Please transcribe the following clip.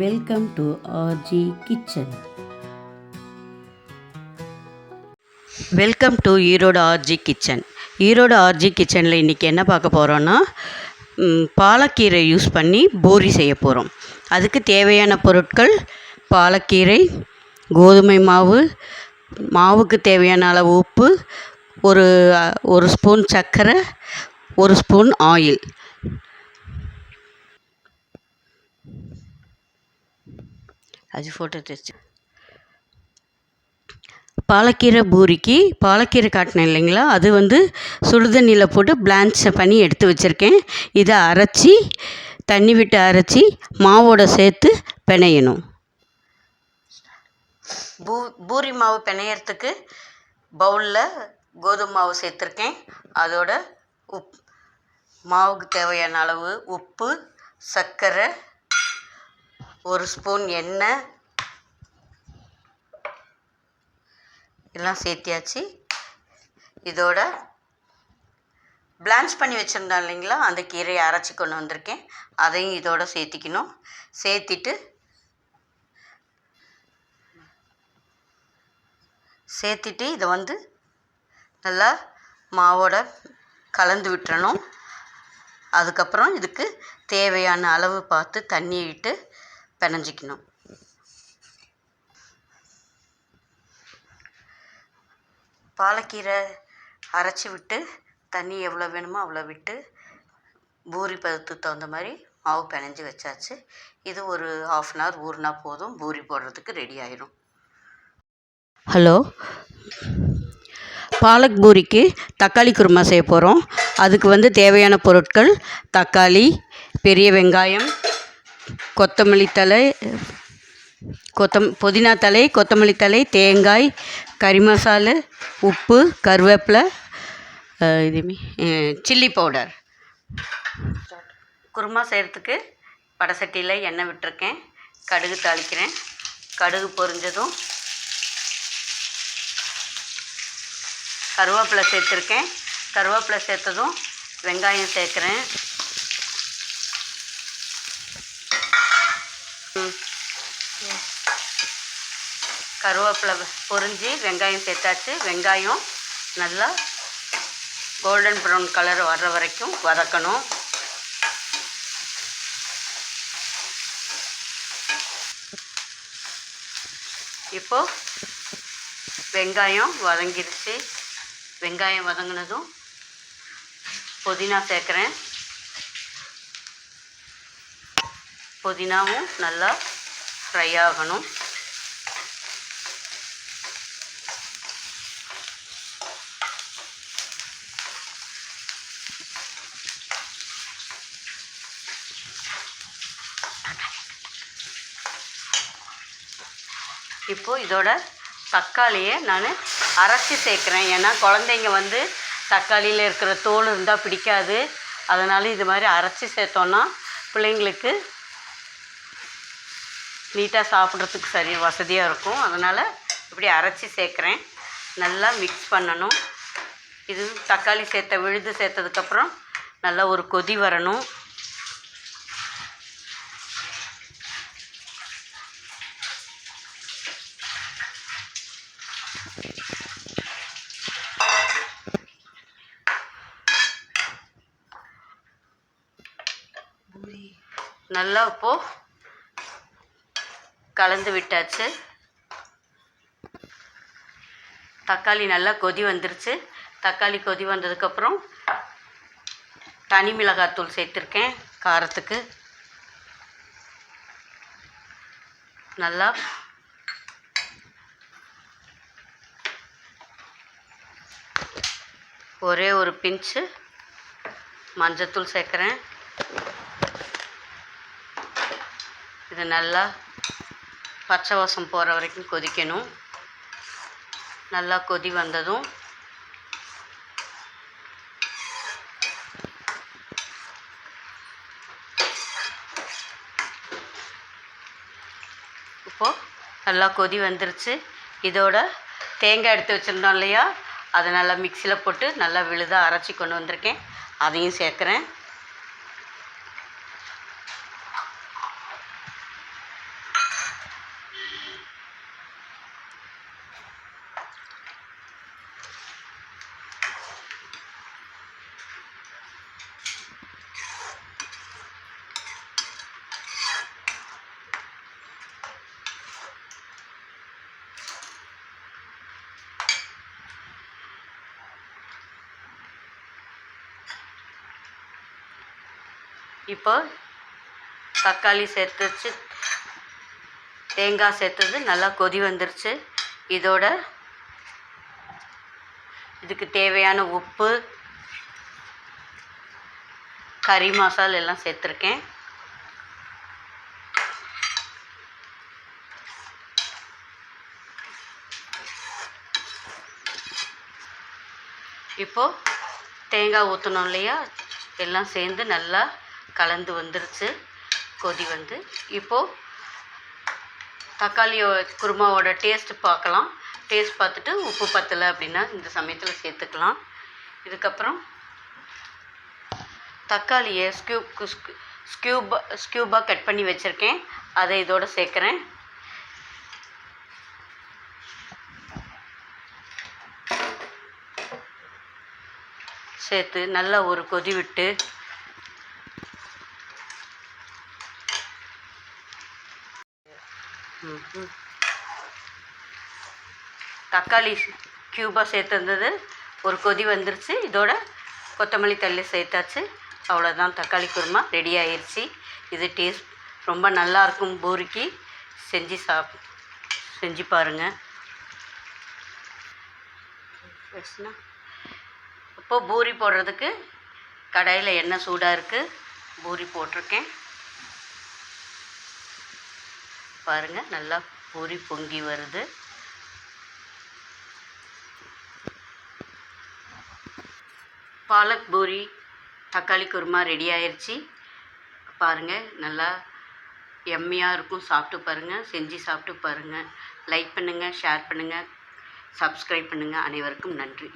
Welcome to RG kitchen. Welcome to Erode RG kitchen. Erode RG கிச்சனில் இன்றைக்கி என்ன பார்க்க போகிறோன்னா, பாலக்கீரை யூஸ் பண்ணி பூரி செய்ய போகிறோம். அதுக்கு தேவையான பொருட்கள்: பாலக்கீரை, கோதுமை மாவு, மாவுக்கு தேவையான அளவு உப்பு, ஒரு ஸ்பூன் சர்க்கரை, ஒரு ஸ்பூன் ஆயில். அது ஃபோட்டோ தெரிச்சு பாலக்கீரை பூரிக்கு பாலக்கீரை காட்டினேன் இல்லைங்களா, அது சுடுதண்ணியில் போட்டு பிளான்ச் பண்ணி எடுத்து வச்சுருக்கேன். இதை அரைச்சி, தண்ணி விட்டு அரைச்சி மாவோடு சேர்த்து பிணையணும். பூரி மாவு பிணையறதுக்கு பவுலில் கோதுமை மாவு சேர்த்துருக்கேன். அதோட மாவுக்கு தேவையான அளவு உப்பு, சர்க்கரை, ஒரு ஸ்பூன் எண்ணெய் எல்லாம் சேர்த்தியாச்சு. இதோட பிளான்ச் பண்ணி வச்சுருந்தோம் இல்லைங்களா, அந்த கீரையை அரைச்சி கொண்டு வந்திருக்கேன். அதையும் இதோட சேர்த்திக்கணும். சேர்த்திட்டு இதை நல்லா மாவோட கலந்து விட்டுறணும். அதுக்கப்புறம் இதுக்கு தேவையான அளவு பார்த்து தண்ணி விட்டு பிணைஞ்சிக்கணும். பாலக்கீரை அரைச்சி விட்டு தண்ணி எவ்வளோ வேணுமோ அவ்வளோ விட்டு பூரி பதத்துக்கு தகுந்த மாதிரி மாவு பிணைஞ்சி வச்சாச்சு. இது ஒரு 1/2 அன் ஹவர் ஊறினா போதும், பூரி போடுறதுக்கு ரெடி ஆயிடும். ஹலோ, பாலக் பூரிக்கு தக்காளி குருமா செய்ய போகிறோம். அதுக்கு தேவையான பொருட்கள்: தக்காளி, பெரிய வெங்காயம், கொத்தமல்லி தழை, புதினா தழை, கொத்தமல்லி தழை, தேங்காய், கறி மசாலா, உப்பு, கருவேப்பிலை, சில்லி பவுடர். குருமா செய்கிறதுக்கு வடசட்டியில் எண்ணெய் விட்டுருக்கேன். கடுகு தாளிக்கிறேன். கடுகு பொரிஞ்சதும் கருவேப்பிலை சேர்த்துருக்கேன். கருவேப்பிலை சேர்த்ததும் வெங்காயம் சேர்க்குறேன். கருவேப்பிலை பொரிஞ்சு வெங்காயம் சேர்த்தாச்சு. வெங்காயம் நல்லா கோல்டன் ப்ரௌன் கலர் வர்ற வரைக்கும் வதக்கணும். இப்போது வெங்காயம் வதங்கிடுச்சு. வெங்காயம் வதங்கினதும் புதினா சேர்க்குறேன். புதினாவும் நல்லா ஃப்ரை ஆகணும். இப்போது இதோட தக்காளியை நான் அரைச்சி சேர்க்குறேன். ஏன்னா குழந்தைங்க தக்காளியில் இருக்கிற தோல் இருந்தால் பிடிக்காது. அதனால் இது மாதிரி அரைச்சி சேர்த்தோன்னா பிள்ளைங்களுக்கு நீட்டாக சாப்பிட்றதுக்கு சரி வசதியாக இருக்கும். அதனால் இப்படி அரைச்சி சேர்க்குறேன். நல்லா மிக்ஸ் பண்ணணும். இது தக்காளி விழுது சேர்த்ததுக்கப்புறம் நல்லா ஒரு கொதி வரணும். நல்லா இப்போது கலந்து விட்டாச்சு. தக்காளி நல்லா கொதி வந்துருச்சு. தக்காளி கொதி வந்ததுக்கப்புறம் தனி மிளகாத்தூள் சேர்த்துருக்கேன். காரத்துக்கு நல்லா ஒரே ஒரு பிஞ்சு மஞ்சத்தூள் சேர்க்குறேன். இது நல்லா பச்சை வாசம் போகிற வரைக்கும் கொதிக்கணும். நல்லா கொதி வந்ததும் இப்போது நல்லா கொதி வந்துருச்சு. இதோட தேங்காய் எடுத்து வச்சுருந்தோம் இல்லையா, அதை நல்லா மிக்சியில் போட்டு நல்லா விழுதாக அரைச்சி கொண்டு வந்திருக்கேன். அதையும் சேர்க்குறேன். இப்போ தக்காளி சேர்த்துச்சு, தேங்காய் சேர்த்தது நல்லா கொதி வந்துருச்சு. இதோட இதுக்கு தேவையான உப்பு, கறி மசாலா எல்லாம் சேர்த்துருக்கேன். இப்போது தேங்காய் ஊற்றணும் இல்லையா, எல்லாம் சேர்ந்து நல்லா கலந்து வந்துருச்சு. கொதி வந்து இப்போது தக்காளி குருமாவோட டேஸ்ட்டு பார்க்கலாம். டேஸ்ட் பார்த்துட்டு உப்பு பத்தலை அப்படின்னா இந்த சமயத்தில் சேர்த்துக்கலாம். இதுக்கப்புறம் தக்காளியை ஸ்கியூபாக கட் பண்ணி வச்சுருக்கேன், அதை இதோடு சேர்க்குறேன். சேர்த்து நல்லா ஒரு கொதி விட்டு தக்காளி க்யூபாக சேர்த்துருந்தது ஒரு கொதி வந்துருச்சு. இதோட கொத்தமல்லி தள்ளி சேர்த்தாச்சு. அவ்வளோதான், தக்காளி குருமா ரெடி ஆயிடுச்சு. இது டேஸ்ட் ரொம்ப நல்லாயிருக்கும். பூரிக்கு செஞ்சு பாருங்கள். இப்போ பூரி போடுறதுக்கு கடாயில் எண்ணெய் சூடாக இருக்குது. பூரி போட்டிருக்கேன். பாருங்கள், நல்லா பூரி பொங்கி வருது. பாலக் பூரி தக்காளி குருமா ரெடி ஆயிடுச்சு. பாருங்கள், நல்லா எம்மியாக இருக்கும். சாப்பிட்டு பாருங்கள், செஞ்சு சாப்பிட்டு பாருங்கள். லைக் பண்ணுங்கள், ஷேர் பண்ணுங்கள், சப்ஸ்கிரைப் பண்ணுங்கள். அனைவருக்கும் நன்றி.